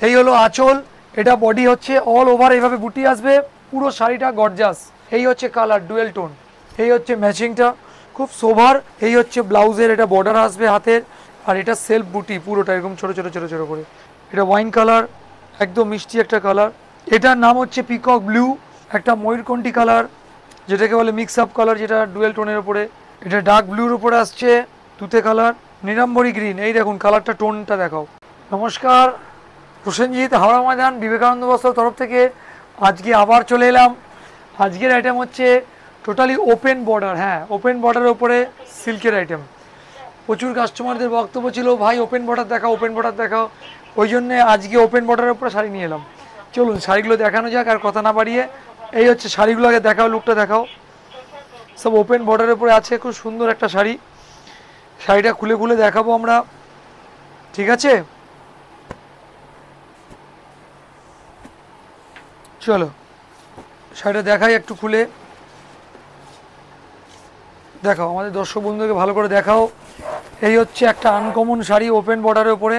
এই হলো আঁচল, এটা বডি হচ্ছে অল ওভার এইভাবে বুটি আসবে, পুরো শাড়িটা গর্জাস। এই হচ্ছে কালার ডুয়েল টোন, এই হচ্ছে ম্যাচিংটা খুব সোভার। এই হচ্ছে ব্লাউজের, এটা বর্ডার আসবে হাতের, আর এটা সেলফ বুটি পুরোটা এরকম ছোটো ছোটো ছোটো ছোটো করে। এটা ওয়াইন কালার, একদম মিষ্টি একটা কালার। এটার নাম হচ্ছে পিকক ব্লু, একটা ময়ূরকণ্ঠী কালার যেটাকে বলে মিক্স আপ কালার, যেটা ডুয়েল টোনের উপরে। এটা ডার্ক ব্লুর উপরে আসছে তুতে কালার, নীলাম্বরী গ্রিন। এই দেখুন কালারটা, টোনটা দেখাও। নমস্কার, প্রসেনজিৎ, হাওড়া ময়দান বিবেকানন্দ বস্ত্রের তরফ থেকে আজকে আবার চলে এলাম। আজকের আইটেম হচ্ছে টোটালি ওপেন বর্ডার। হ্যাঁ, ওপেন বর্ডারের উপরে সিল্কের আইটেম। প্রচুর কাস্টমারদের বক্তব্য ছিল, ভাই ওপেন বর্ডার দেখাও, ওপেন বর্ডার দেখাও। ওই জন্যে আজকে ওপেন বর্ডারের উপরে শাড়ি নিয়ে এলাম। চলুন শাড়িগুলো দেখানো যাক, আর কথা না বাড়িয়ে। এই হচ্ছে শাড়িগুলো, আগে দেখাও, লুকটা দেখাও। সব ওপেন বর্ডারের উপরে আছে, খুব সুন্দর একটা শাড়ি। শাড়িটা খুলে খুলে দেখাবো আমরা, ঠিক আছে? চলো শাড়িটা দেখাই একটু খুলে। দেখাও আমাদের দর্শক বন্ধুকে ভালো করে দেখাও। এই হচ্ছে একটা আনকমন শাড়ি ওপেন বর্ডারের উপরে।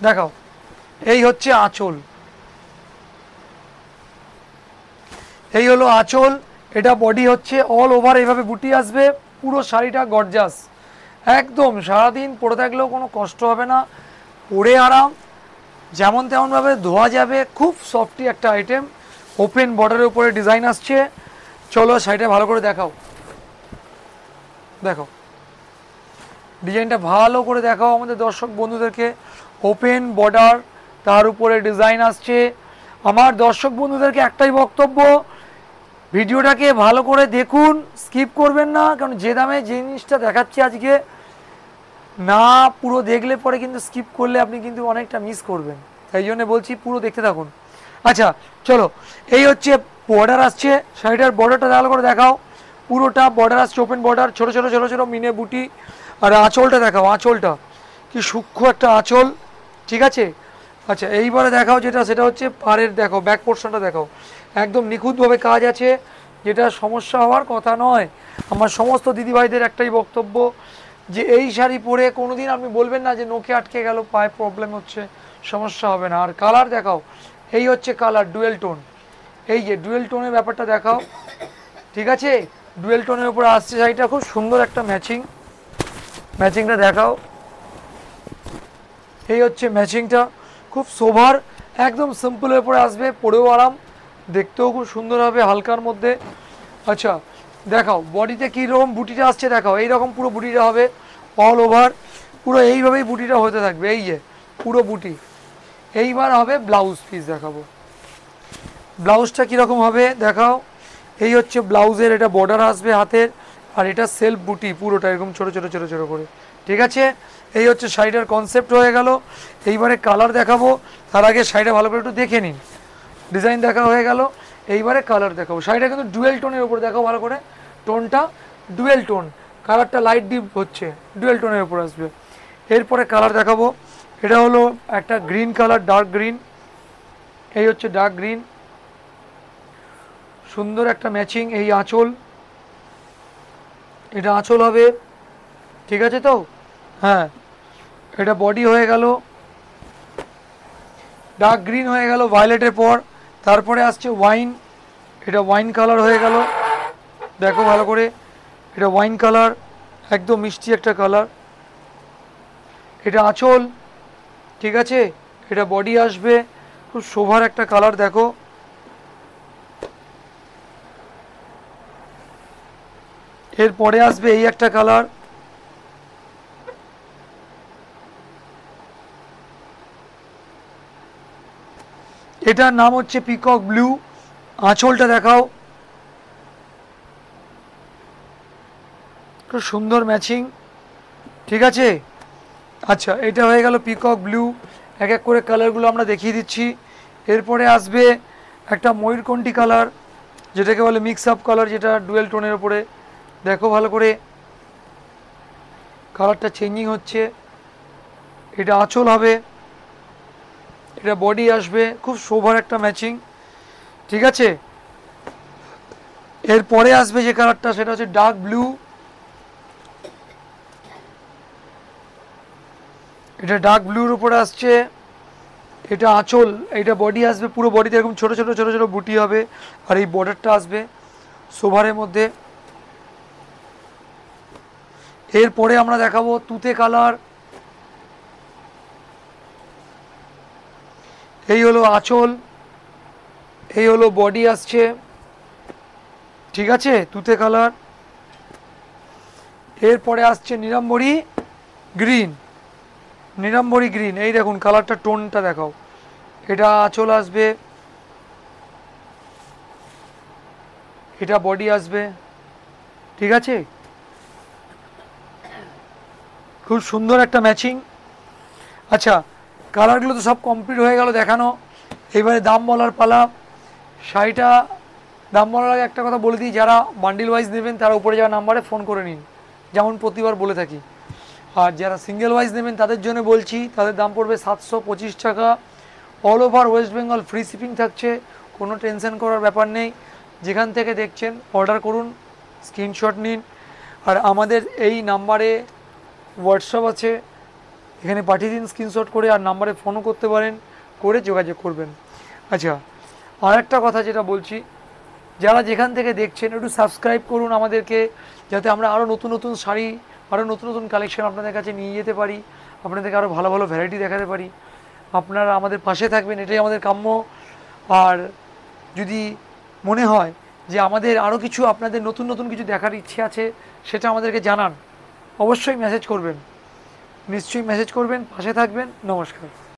দেখাও, এই হচ্ছে আঁচল, এই হলো আঁচল, এটা বডি হচ্ছে অল ওভার এইভাবে বুটি আসবে, পুরো শাড়িটা গর্জাস। একদম সারাদিন পরে থাকলেও কোনো কষ্ট হবে না, পরে আরাম, যেমন তেমনভাবে ধোয়া যাবে। খুব সফটি একটা আইটেম, ওপেন বর্ডারের উপরে ডিজাইন আসছে। চলো শাড়িটা ভালো করে দেখাও, দেখো ডিজাইনটা ভালো করে দেখাও আমাদের দর্শক বন্ধুদেরকে। ওপেন বর্ডার, তার উপরে ডিজাইন আসছে। আমার দর্শক বন্ধুদেরকে একটাই বক্তব্য, ভিডিওটাকে ভালো করে দেখুন, স্কিপ করবেন না। কারণ যে দামে যে জিনিসটা দেখাচ্ছি আজকে, না পুরো দেখলে পরে কিন্তু স্কিপ করলে আপনি কিন্তু অনেকটা মিস করবেন। তাই জন্য বলছি পুরো দেখতে থাকুন। আচ্ছা চলো, এই হচ্ছে বর্ডার আসছে, শাড়িটার বর্ডারটা ভালো করে দেখাও। পুরোটা বর্ডার আসছে, ওপেন বর্ডার, ছোটো ছোটো ছোটো ছোটো মিনে বুটি। আর আঁচলটা দেখাও, আঁচলটা কি সূক্ষ্ম একটা আঁচল, ঠিক আছে? আচ্ছা এইবারে দেখাও যেটা, সেটা হচ্ছে পাড়ের, দেখো ব্যাক পোর্শনটা দেখাও, একদম নিখুঁতভাবে কাজ আছে, যেটা সমস্যা হওয়ার কথা নয়। আমার সমস্ত দিদিভাইদের একটাই বক্তব্য, যে এই শাড়ি পরে কোনোদিন আপনি বলবেন না যে নোকে আটকে গেল, পায়ে প্রবলেম হচ্ছে, সমস্যা হবে না। আর কালার দেখাও, এই হচ্ছে কালার ডুয়েল টোন, এই যে ডুয়েল টোনের ব্যাপারটা দেখাও, ঠিক আছে? ডুয়েল টোনের উপরে আসছে শাড়িটা, খুব সুন্দর একটা ম্যাচিং, ম্যাচিংটা দেখাও। এই হচ্ছে ম্যাচিংটা, খুব সোভার, একদম সিম্পলের উপরে আসবে, পরেও আরাম, দেখতেও খুব সুন্দর হবে হালকার মধ্যে। আচ্ছা দেখাও বডিতে কীরকম বুটিটা আসছে, দেখাও এইরকম পুরো বুটিটা হবে অল ওভার, পুরো এইভাবেই বুটিটা হতে থাকবে, এই যে পুরো বুটি। এইবার হবে ব্লাউজ পিস দেখাবো, ব্লাউজটা কীরকম হবে দেখাও। এই হচ্ছে ব্লাউজের, এটা বর্ডার আসবে হাতের, আর এটা সেলফ বুটি পুরোটা এরকম ছোটো ছোটো ছোটো ছোটো করে, ঠিক আছে? এই হচ্ছে শাড়িটার কনসেপ্ট হয়ে গেল। এইবারে কালার দেখাবো, তার আগে শাড়িটা ভালো করে একটু দেখে নিন। ডিজাইন দেখা হয়ে গেল, এইবারে কালার দেখাবো। শাড়িটা কিন্তু ডুয়েল টোনের উপর দেখাও ভালো করে, টোনটা ডুয়েল টোন, কালারটা লাইট ডিপ হচ্ছে, ডুয়েল টোনের উপর আসবে। এরপরে কালার দেখাবো, এটা হলো একটা গ্রিন কালার, ডার্ক গ্রিন, এই হচ্ছে ডার্ক গ্রিন, সুন্দর একটা ম্যাচিং। এই আঁচল, এটা আঁচল হবে, ঠিক আছে তো? হ্যাঁ, এটা বডি হয়ে গেল, ডার্ক গ্রিন হয়ে গেল ভায়োলেটের পর। তারপরে আসছে ওয়াইন, এটা ওয়াইন কালার হয়ে গেল, দেখো ভালো করে, এটা ওয়াইন কালার, একদম মিষ্টি একটা কালার। এটা আঁচল, ঠিক আছে? এটা বডি আসবে, খুব শোভার একটা কালার, দেখো। এরপরে আসবে এই একটা কালার, এটার নাম হচ্ছে পিকক ব্লু। আঁচলটা দেখাও, খুব সুন্দর ম্যাচিং, ঠিক আছে? আচ্ছা এটা হয়ে গেল পিকক ব্লু। এক এক করে কালারগুলো আমরা দেখিয়ে দিচ্ছি। এরপরে আসবে একটা ময়ূরকণ্ঠী কালার, যেটাকে বলে মিক্স আপ কালার, যেটা ডুয়েল টোনের উপরে, দেখো ভালো করে কালারটা চেঞ্জিং হচ্ছে। এটা আঁচল হবে, এটা বডি আসবে, খুব শোভার একটা ম্যাচিং, ঠিক আছে? এরপরে আসবে যে কালারটা, সেটা হচ্ছে ডার্ক ব্লু, এটা ডার্ক ব্লুর উপরে আসছে, এটা আঁচল, এটা বডি আসবে, পুরো বডিতে এরকম ছোটো ছোটো ছোটো ছোটো বুটি হবে, আর এই বর্ডারটা আসবে সোভারের মধ্যে। এরপরে আমরা দেখাবো তুতে কালার। এই হলো আঁচল, এই হলো বডি আসছে, ঠিক আছে, তুতে কালার। এরপরে আসছে নীলাম্বরী গ্রিন, নীলাম্বরী গ্রিন, এই দেখুন কালারটা, টোনটা দেখাও। এটা আঁচল আসবে, এটা বডি আসবে, ঠিক আছে, খুব সুন্দর একটা ম্যাচিং। আচ্ছা, কালারগুলো তো সব কমপ্লিট হয়ে গেল দেখানো, এবারে দাম বলার পালা। শাড়িটা দাম বলার আগে একটা কথা বলে দিই, যারা বান্ডিল ওয়াইজ নেবেন তারা উপরে যাওয়া নাম্বারে ফোন করে নিন, যেমন প্রতিবার বলে থাকি। আর যারা সিঙ্গেল ওয়াইজ নেবেন তাদের জন্য বলছি, তাদের দাম পড়বে 725 টাকা। All over West Bengal free shipping থাকছে, কোনো টেনশন করার ব্যাপার নেই। যেখান থেকে দেখছেন অর্ডার করুন, স্ক্রিনশট নিন, আর আমাদের এই নাম্বারে হোয়াটসঅ্যাপ আছে, এখানে পাঠিয়ে দিন স্ক্রিনশট করে, আর নাম্বারে ফোনও করতে পারেন, করে যোগাযোগ করবেন। আচ্ছা, আর একটা কথা যেটা বলছি, যারা যেখান থেকে দেখছেন একটু সাবস্ক্রাইব করুন আমাদেরকে, যাতে আমরা আরও নতুন নতুন শাড়ি, আরও নতুন নতুন কালেকশন আপনাদের কাছে নিয়ে যেতে পারি, আপনাদেরকে আরও ভালো ভালো ভ্যারাইটি দেখাতে পারি। আপনারা আমাদের পাশে থাকবেন, এটাই আমাদের কাম্য। আর যদি মনে হয় যে আমাদের আরও কিছু, আপনাদের নতুন নতুন কিছু দেখার ইচ্ছে আছে, সেটা আমাদেরকে জানান, অবশ্যই মেসেজ করবেন, নিশ্চয়ই মেসেজ করবেন, পাশে থাকবেন। নমস্কার।